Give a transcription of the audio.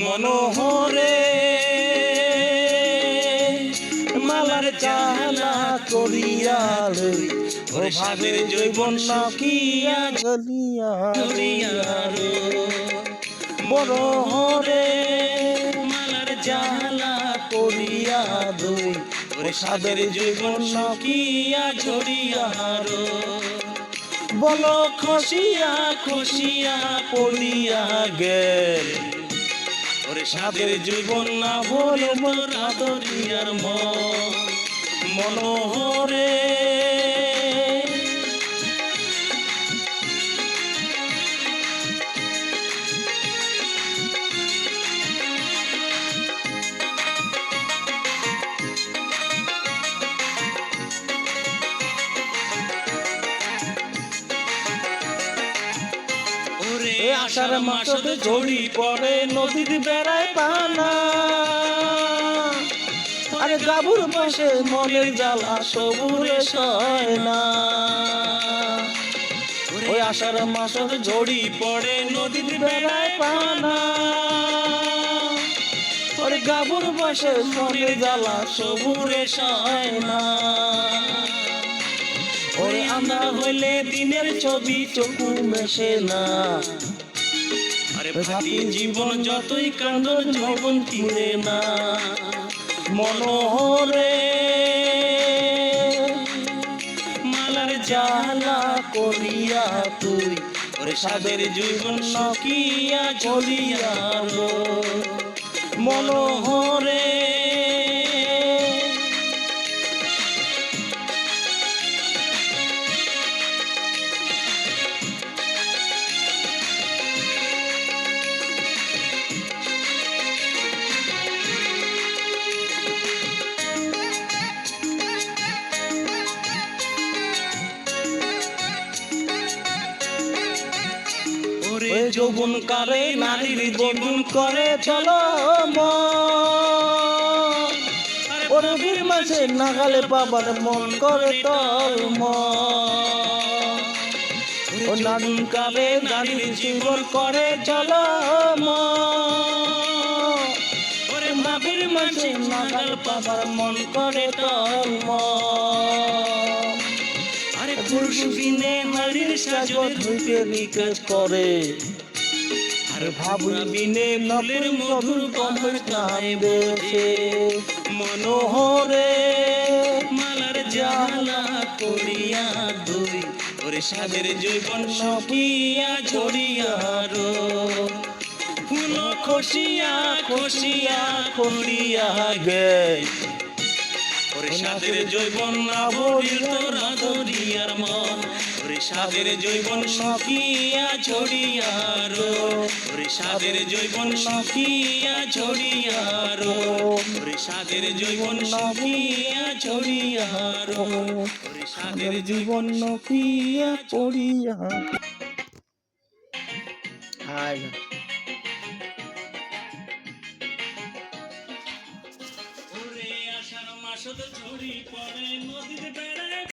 মনোহরে মালার জালা করিয়া লই ও ভাবের জৈবন নাকিয়া গলিয়া বড় হরে মালার জালা করিয়া দই ও সাদের জৈবন নাকিয়া ঝরিয়া বলো খসিয়া খসিয়া পড়িয়া গেল ওরে সাদের জীবন না বলো মোর আদরিয়ার মনোহরে আষাঢ় মাসে ঝড়ি পড়ে নদীর বেড়ায় পানা আরে গাভুর পাশে মনের জ্বালা সবুরে সয় না ওই আষাঢ় মাসে ঝড়ি পড়ে নদীর বেড়ায় পানা ওরে গাভুর পাশে মনের জ্বালা সবুরে সয় না ওরে আমরা হইলে দিনের ছবি চকু মেশে না আরে ভাবি জীবন যতই কান্দন যৌবন কিনে না মনোহরে মালার জালা করিয়া তুই ওরে সাদের জীবন নকিয়া ঝরিয়া মনোহরে যৌবন কারে নারীর জীবন করে চলো ওরে বীর মাঝে নাগালে পাবার মন করে তল ও নারী কারে নারীর জীবন করে চলো ওরে মাবির মাঝে নাগাল পাবার মন করে তল আরে পুরুষ বিনে নারীর সাজত হইতে নিকাজ করে আর ভাবুন বিনে নলের মধুর কমর কাঁদছে মনোহরে মালার জালা করিয়া দুই ওরে সাদের জৈবন নকিয়া ঝরিয়া ফুল খসিয়া খসিয়া খড়িয়া গেল ওরে সাদের জৈবন না ভরিল তোর আদরিয়ার মন ওরে সাদের জৈবন নকিয়া ঝরিয়া ওরে সাদের জৈবন নকিয়া ঝরিয়া ওরে সাদের জৈবন নকিয়া ঝরিয়া ওরে সাদের জীবন নকিয়া পড়িয়া হায় ওরে আষাঢ় মাসে ঝড়ি পড়ে নদীর বেড়ায়